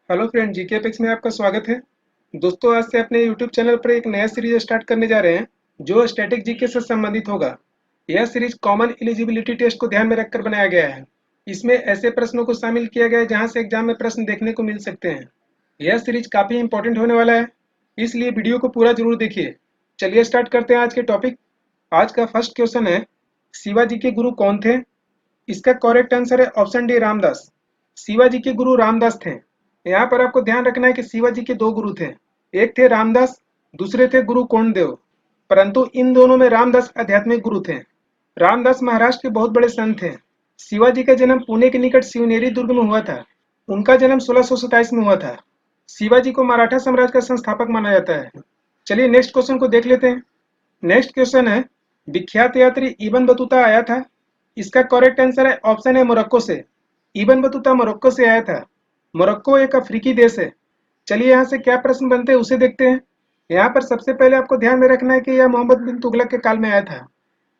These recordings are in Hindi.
हेलो फ्रेंड, जीके पिक्स में आपका स्वागत है। दोस्तों, आज से अपने यूट्यूब चैनल पर एक नया सीरीज स्टार्ट करने जा रहे हैं जो स्टैटिक जीके से संबंधित होगा। यह सीरीज कॉमन एलिजिबिलिटी टेस्ट को ध्यान में रखकर बनाया गया है। इसमें ऐसे प्रश्नों को शामिल किया गया है जहां से एग्जाम में प्रश्न देखने को मिल सकते हैं। यह सीरीज काफ़ी इंपॉर्टेंट होने वाला है, इसलिए वीडियो को पूरा जरूर देखिए। चलिए स्टार्ट करते हैं आज के टॉपिक। आज का फर्स्ट क्वेश्चन है, शिवाजी के गुरु कौन थे? इसका करेक्ट आंसर है ऑप्शन डी, रामदास। शिवाजी के गुरु रामदास थे। यहाँ पर आपको ध्यान रखना है कि शिवाजी के दो गुरु थे। एक थे रामदास, दूसरे थे गुरु कोंडदेव। परंतु इन दोनों में रामदास आध्यात्मिक गुरु थे। रामदास महाराष्ट्र के बहुत बड़े संत थे। शिवाजी का जन्म पुणे के निकट शिवनेरी दुर्ग में हुआ था। उनका जन्म 1627 में हुआ था। शिवाजी को मराठा साम्राज्य का संस्थापक माना जाता है। चलिए नेक्स्ट क्वेश्चन को देख लेते हैं। नेक्स्ट क्वेश्चन है, विख्यात यात्री इब्न बतूता आया था। इसका करेक्ट आंसर है ऑप्शन है मोरक्को से। इब्न बतूता मोरक्को से आया था। मोरक्को एक अफ्रीकी देश है। चलिए यहाँ से क्या प्रश्न बनते हैं उसे देखते हैं। यहाँ पर सबसे पहले आपको ध्यान में रखना है कि यह मोहम्मद बिन तुगलक के काल में आया था।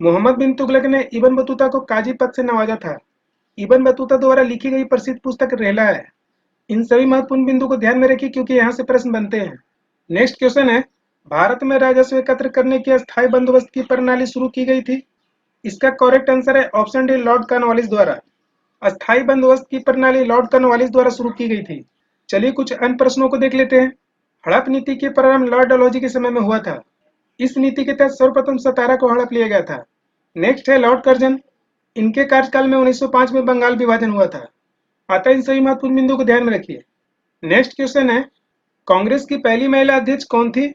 मोहम्मद बिन तुगलक ने इब्न बतूता को काजी पद से नवाजा था। इब्न बतूता द्वारा लिखी गई प्रसिद्ध पुस्तक रेहला है। इन सभी महत्वपूर्ण बिंदु को ध्यान में रखिए क्योंकि यहाँ से प्रश्न बनते हैं। नेक्स्ट क्वेश्चन है, भारत में राजस्व एकत्र करने की अस्थायी बंदोबस्त की प्रणाली शुरू की गई थी। इसका करेक्ट आंसर है ऑप्शन डी, लॉर्ड कॉर्नवालिस द्वारा। अस्थायी बंदोबस्त की प्रणाली लॉर्ड कॉर्नवालिस द्वारा शुरू की गई थी। चलिए कुछ अन्य प्रश्नों को देख लेते हैं। हड़प नीति के प्रारंभ लॉर्ड डलहौजी के समय में हुआ था। इस नीति के तहत सर्वप्रथम सतारा को हड़प लिया गया था। नेक्स्ट है लॉर्ड कर्जन। इनके कार्यकाल में 1905 में बंगाल विभाजन हुआ था। अतः इन सभी महत्वपूर्ण बिंदुओं को ध्यान में रखिए। नेक्स्ट क्वेश्चन है, कांग्रेस की पहली महिला अध्यक्ष कौन थी?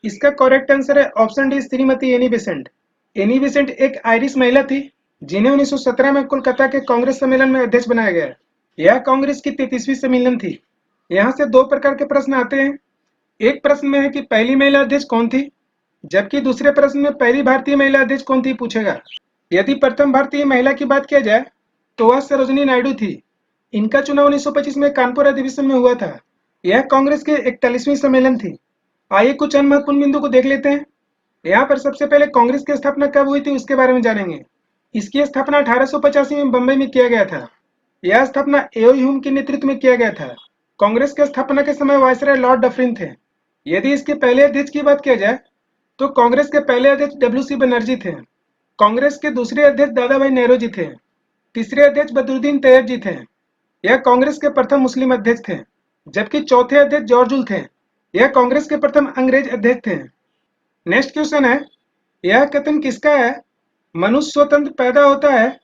इसका करेक्ट आंसर है option D, Shrimati Annie Besant. Annie Besant एक आयरिश महिला थी जिन्हें 1917 में कोलकाता के कांग्रेस सम्मेलन में अध्यक्ष बनाया गया। यह कांग्रेस की 33वीं सम्मेलन थी। यहाँ से दो प्रकार के प्रश्न आते हैं। एक प्रश्न में है कि पहली महिला अध्यक्ष कौन थी, जबकि दूसरे प्रश्न में पहली भारतीय महिला अध्यक्ष कौन थी पूछेगा। यदि प्रथम भारतीय महिला की बात किया जाए तो वह सरोजनी नायडू थी। इनका चुनाव 1925 में कानपुर अधिवेशन में हुआ था। यह कांग्रेस के 41वीं सम्मेलन थी। आइए कुछ अन्य महत्वपूर्ण बिंदु को देख लेते हैं। यहाँ पर सबसे पहले कांग्रेस की स्थापना कब हुई थी उसके बारे में जानेंगे। इसकी स्थापना 1885 में बंबई में किया गया था। यह स्थापना एओ ह्यूम के नेतृत्व में किया गया था। कांग्रेस के स्थापना के समय वायसराय लॉर्ड डफरिन थे। यदि इसके पहले अध्यक्ष की बात किया जाए तो कांग्रेस के पहले अध्यक्ष डब्ल्यू.सी. बनर्जी थे। कांग्रेस के दूसरे अध्यक्ष दादा भाई नेहरू जी थे। तीसरे अध्यक्ष बदरुद्दीन तैयब जी थे। यह कांग्रेस के प्रथम मुस्लिम अध्यक्ष थे। जबकि चौथे अध्यक्ष जॉर्जुल थे। यह कांग्रेस के प्रथम अंग्रेज अध्यक्ष थे। नेक्स्ट क्वेश्चन है, यह कथन किसका है? मनुष्य स्वतंत्र पैदा होता है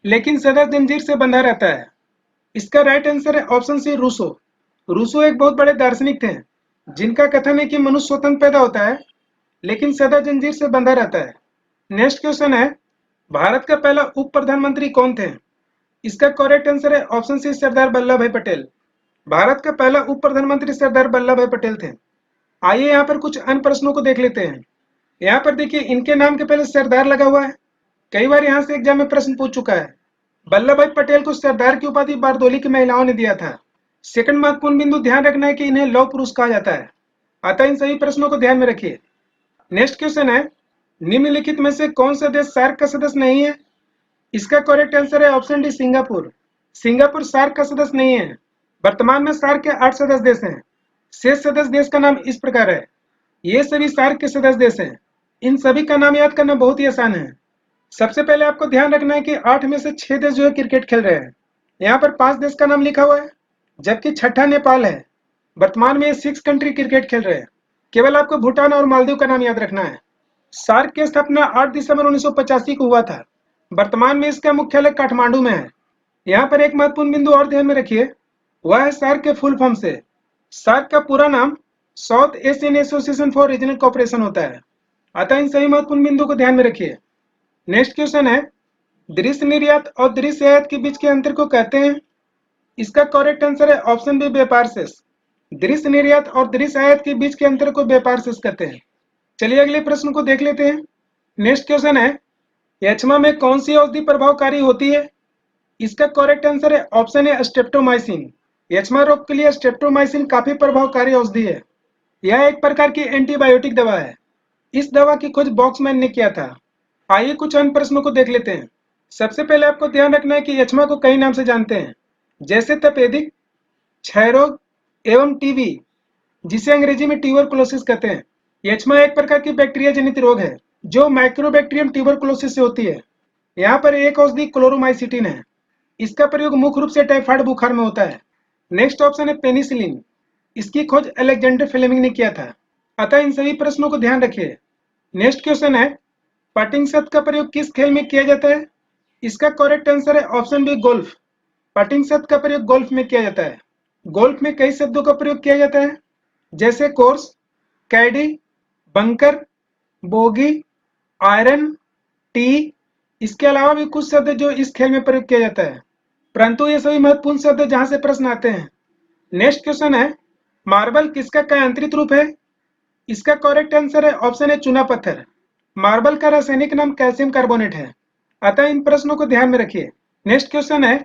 लेकिन सदा जंजीर से बंधा रहता है। इसका राइट आंसर है ऑप्शन सी, रूसो। रूसो एक बहुत बड़े दार्शनिक थे जिनका कथन है कि मनुष्य स्वतंत्र पैदा होता है लेकिन सदा जंजीर से बंधा रहता है। नेक्स्ट क्वेश्चन है, भारत का पहला उप प्रधानमंत्री कौन थे? इसका करेक्ट आंसर है ऑप्शन सी, सरदार वल्लभ भाई पटेल। भारत का पहला उप प्रधानमंत्री सरदार वल्लभ भाई पटेल थे। आइए यहाँ पर कुछ अन्य प्रश्नों को देख लेते हैं। यहाँ पर देखिए, इनके नाम के पहले सरदार लगा हुआ है। कई बार यहाँ से एग्जाम में प्रश्न पूछ चुका है। वल्लभ भाई पटेल को सरदार की उपाधि बारदोली की महिलाओं ने दिया था। सेकंड महत्वपूर्ण बिंदु ध्यान रखना है कि इन्हें लौह पुरुष कहा जाता है। अतः इन सभी प्रश्नों को ध्यान में रखिए। नेक्स्ट क्वेश्चन है, निम्नलिखित में से कौन सा देश सार्क का सदस्य नहीं है? इसका करेक्ट आंसर है option D, Singapore. Singapore SAARC का सदस्य नहीं है। वर्तमान में सार्क के 8 सदस्य देश हैं। शेष सदस्य देश का नाम इस प्रकार है। ये सभी सार्क के सदस्य देश हैं। इन सभी का नाम याद करना बहुत ही आसान है। सबसे पहले आपको ध्यान रखना है कि 8 में से 6 देश जो है क्रिकेट खेल रहे हैं। यहाँ पर 5 देश का नाम लिखा हुआ है, जबकि छठा नेपाल है। वर्तमान में 6 कंट्री क्रिकेट खेल रहे हैं। केवल आपको भूटान और मालदीव का नाम याद रखना है। सार्क की स्थापना 8 दिसंबर 1985 को हुआ था। वर्तमान में इसका मुख्यालय काठमांडू में है। यहाँ पर एक महत्वपूर्ण बिंदु और ध्यान में रखिए, वह है सार्क के फुल फॉर्म से। सार्क का पूरा नाम south Asian association for regional cooperation होता है। अतः इन सभी महत्वपूर्ण बिंदुओं को ध्यान में रखिए। नेक्स्ट क्वेश्चन है, दृश्य निर्यात और दृश्य आयात के बीच के अंतर को कहते हैं। इसका करेक्ट आंसर है ऑप्शन बी, व्यापार शेष। दृश्य निर्यात और दृश्य आयात के बीच के अंतर को व्यापार शेष कहते हैं। चलिए अगले प्रश्न को देख लेते हैं। नेक्स्ट क्वेश्चन है, यक्ष्मा में कौन सी औषधि प्रभावकारी होती है? इसका करेक्ट आंसर है ऑप्शन है, स्ट्रेप्टोमाइसिन। यक्ष्मा रोग के लिए स्ट्रेप्टोमाइसिन काफी प्रभावकारी औषधि है। यह एक प्रकार की एंटीबायोटिक दवा है। इस दवा की खोज बॉक्समैन ने किया था। आइए कुछ अन्य प्रश्नों को देख लेते हैं। सबसे पहले आपको ध्यान रखना है कि यक्ष्मा को कई नाम से जानते हैं, जैसे तपेदिक, क्षय रोग, एवं टीबी, जिसे अंग्रेजी में ट्यूबरकुलोसिस कहते हैं। यक्ष्मा एक प्रकार की बैक्टीरिया जनित रोग है जो माइक्रोबैक्टीरियम ट्यूबरकुलोसिस से होती है। यहाँ पर एक औषधि क्लोरोमाइसिटिन है। इसका प्रयोग मुख्य रूप से टाइफाइड बुखार में होता है। नेक्स्ट ऑप्शन है पेनिसिलिन। इसकी खोज अलेक्जेंडर फ्लेमिंग ने किया था। अतः इन सभी प्रश्नों को ध्यान रखिए। नेक्स्ट क्वेश्चन है, पटिंग शब्द का प्रयोग किस खेल में किया जाता है? इसका करेक्ट आंसर है ऑप्शन बी, गोल्फ। पटिंग शब्द का प्रयोग गोल्फ में किया जाता है। गोल्फ में कई शब्दों का प्रयोग किया जाता है, जैसे कोर्स, कैडी, बंकर, बोगी, आयरन, टी। इसके अलावा भी कुछ शब्द जो इस खेल में प्रयोग किया जाता है, परंतु ये सभी महत्वपूर्ण शब्द जहां से प्रश्न आते हैं। नेक्स्ट क्वेश्चन है, मार्बल किसका कायांतरित रूप है? इसका करेक्ट आंसर है ऑप्शन है, चूना पत्थर। मार्बल का रासायनिक नाम कैल्शियम कार्बोनेट है। अतः इन प्रश्नों को ध्यान में रखिए। नेक्स्ट क्वेश्चन है,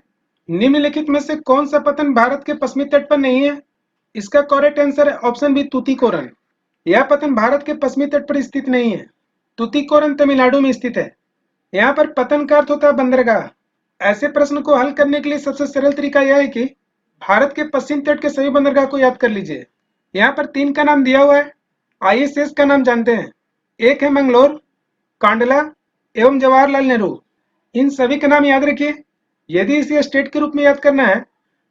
निम्नलिखित में से कौन सा पतन भारत के पश्चिमी तट पर नहीं है? इसका करेक्ट आंसर है ऑप्शन बी, तूतीकोरन। यह पतन भारत के पश्चिमी तट पर स्थित नहीं है। तूतीकोरन तमिलनाडु में स्थित है। यहाँ पर पतन का अर्थ होता है बंदरगाह। ऐसे प्रश्न को हल करने के लिए सबसे सरल तरीका यह है कि भारत के पश्चिम तट के सभी बंदरगाह को याद कर लीजिए। यहाँ पर 3 का नाम दिया हुआ है। आइए शेष का नाम जानते हैं। एक है मंगलोर, कांडला एवं जवाहरलाल नेहरू। इन सभी का नाम याद रखिए। यदि इसे स्टेट के रूप में याद करना है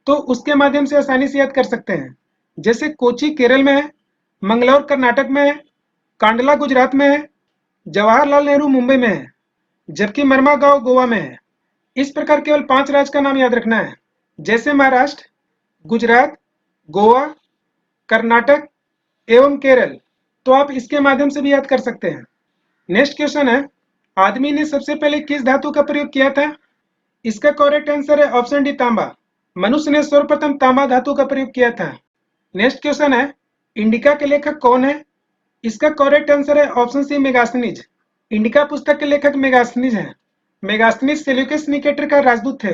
तो उसके माध्यम से आसानी से याद कर सकते हैं। जैसे कोची केरल में है, मंगलौर कर्नाटक में है, कांडला गुजरात में है, जवाहरलाल नेहरू मुंबई में है, जबकि मरमा गांव गोवा में है। इस प्रकार केवल 5 राज्य का नाम याद रखना है, जैसे महाराष्ट्र, गुजरात, गोवा, कर्नाटक एवं केरल। तो आप इसके माध्यम से भी याद कर सकते हैं। नेक्स्ट क्वेश्चन है, आदमी ने सबसे पहले किस धातु का प्रयोग किया था? इसका करेक्ट आंसर है ऑप्शन डी, तांबा। मनुष्य ने सर्वप्रथम तांबा धातु का प्रयोग किया था। नेक्स्ट क्वेश्चन है, इंडिका के लेखक कौन है? इसका करेक्ट आंसर है ऑप्शन सी, मेगास्थनीज। इंडिका पुस्तक के लेखक मेगास्थनीज हैं। मेगास्थनीज सेल्यूकस निकेटर का राजदूत थे,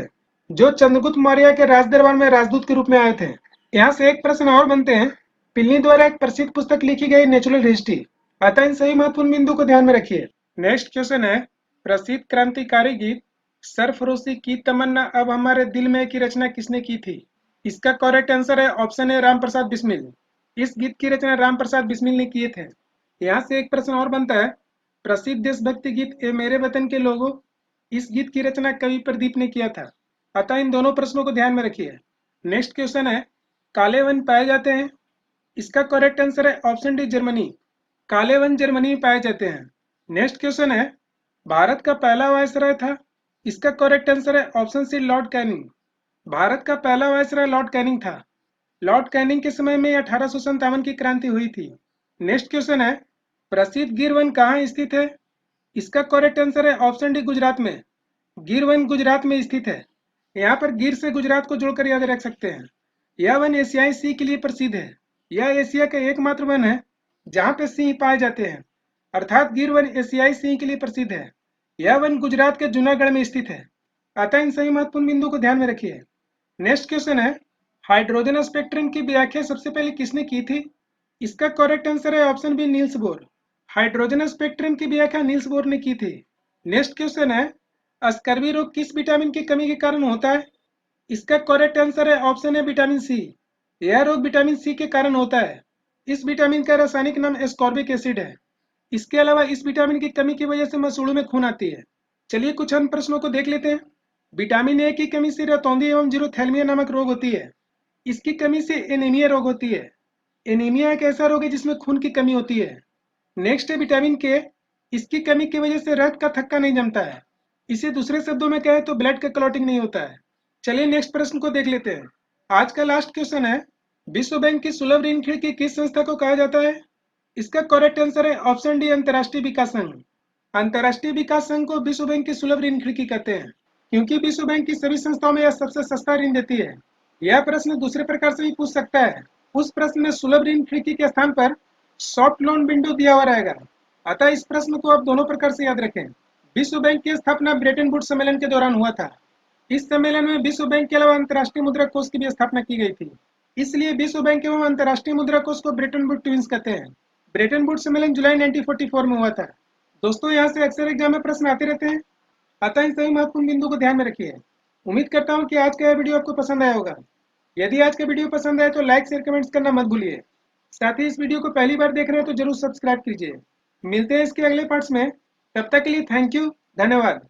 जो चंद्रगुप्त मौर्य के राजदरबार में राजदूत के रूप में आए थे। यहाँ से एक प्रश्न और बनते हैं। प्लिनी द्वारा एक प्रसिद्ध पुस्तक लिखी गई, नेचुरल हिस्ट्री। अतः इन सही महत्वपूर्ण बिंदु को ध्यान में रखिए। नेक्स्ट क्वेश्चन है, प्रसिद्ध क्रांतिकारी गीत सरफरोशी की तमन्ना अब हमारे दिल में की रचना किसने की थी? इसका करेक्ट आंसर है ऑप्शन है, राम प्रसाद बिस्मिल। इस गीत की रचना राम प्रसाद बिस्मिल ने किए थे। यहाँ से एक प्रश्न और बनता है, प्रसिद्ध देशभक्ति गीत ए मेरे वतन के लोगों, इस गीत की रचना कवि प्रदीप ने किया था। अतः इन दोनों प्रश्नों को ध्यान में रखिए। नेक्स्ट क्वेश्चन है, काले वन पाए जाते हैं। इसका करेक्ट आंसर है ऑप्शन डी, जर्मनी। काले वन जर्मनी में पाए जाते हैं। नेक्स्ट क्वेश्चन है, भारत का पहला वायसराय था। इसका करेक्ट आंसर है ऑप्शन सी, लॉर्ड कैनिंग। भारत का पहला वायसराय लॉर्ड कैनिंग था। लॉर्ड कैनिंग के समय में 1857 की क्रांति हुई थी। नेक्स्ट क्वेश्चन है, प्रसिद्ध गिर वन कहाँ स्थित है? इसका करेक्ट आंसर है ऑप्शन डी, गुजरात में। गिर वन गुजरात में स्थित है। यहाँ पर गिर से गुजरात को जोड़कर याद रख सकते हैं। यह वन एशियाई सिंह के लिए प्रसिद्ध है। यह एशिया का एकमात्र वन है जहाँ पे सिंह पाए जाते हैं, अर्थात गिर वन एशियाई सिंह के लिए प्रसिद्ध है। यह वन गुजरात के जूनागढ़ में स्थित है। अतः इन सभी महत्वपूर्ण बिंदु को ध्यान में रखिए। नेक्स्ट क्वेश्चन है, हाइड्रोजन स्पेक्ट्रम की व्याख्या सबसे पहले किसने की थी? इसका करेक्ट आंसर है option B, Niels Bohr. Hydrogen spectrum की व्याख्या नील्स बोर ने की थी। नेक्स्ट क्वेश्चन है, स्कर्वी रोग किस विटामिन की कमी के कारण होता है? इसका करेक्ट आंसर है ऑप्शन है, विटामिन सी। यह रोग विटामिन सी के कारण होता है। इस विटामिन का रासायनिक नाम एस्कॉर्बिक एसिड है। इसके अलावा इस विटामिन की कमी की वजह से मसूड़ों में खून आती है। चलिए कुछ अन्य प्रश्नों को देख लेते हैं। विटामिन ए की कमी से रतौंधी एवं जीरोथैलेमिया नामक रोग होती है। इसकी कमी से एनीमिया रोग होती है। एनीमिया एक ऐसा रोग है जिसमें खून की कमी होती है। नेक्स्ट है विटामिन के। इसकी कमी की वजह से रक्त का थक्का नहीं जमता है। इसे दूसरे शब्दों में कहें तो ब्लड का क्लॉटिंग नहीं होता है। चलिए नेक्स्ट प्रश्न को देख लेते हैं। आज का लास्ट क्वेश्चन है, विश्व बैंक की सुलभ ऋण खिड़की किस संस्था को कहा जाता है? इसका करेक्ट आंसर है ऑप्शन डी, अंतर्राष्ट्रीय विकास संघ। अंतर्राष्ट्रीय विकास संघ को विश्व बैंक की सुलभ ऋण खिड़की कहते हैं, क्योंकि विश्व बैंक की सभी संस्थाओं में यह सबसे सस्ता ऋण देती है। यह प्रश्न दूसरे प्रकार से भी पूछ सकता है। उस प्रश्न में सुलभ ऋण खिड़की के स्थान पर सॉफ्ट लोन विंडो दिया हुआ रहेगा। अतः इस प्रश्न को आप दोनों प्रकार से याद रखें। विश्व बैंक की स्थापना ब्रेटन वुड्स सम्मेलन के दौरान हुआ था। इस सम्मेलन में विश्व बैंक के अलावा अंतर्राष्ट्रीय मुद्रा कोष की भी स्थापना की गई थी। इसलिए विश्व बैंक एवं अंतर्राष्ट्रीय मुद्रा कोष को ब्रेटन वुड्स ट्विंस कहते हैं। ब्रेटन वुड्स सम्मेलन जुलाई 1944 में हुआ था। दोस्तों, यहाँ से अक्सर एग्जाम में प्रश्न आते रहते हैं। अतः इन सभी महत्वपूर्ण बिंदु को ध्यान में रखिए। उम्मीद करता हूँ कि आज का यह वीडियो आपको पसंद आया होगा। यदि आज का वीडियो पसंद आए तो लाइक शेयर कमेंट्स करना मत भूलिए। साथ ही इस वीडियो को पहली बार देख रहे हैं तो जरूर सब्सक्राइब कीजिए। मिलते हैं इसके अगले पार्ट्स में। तब तक के लिए थैंक यू, धन्यवाद।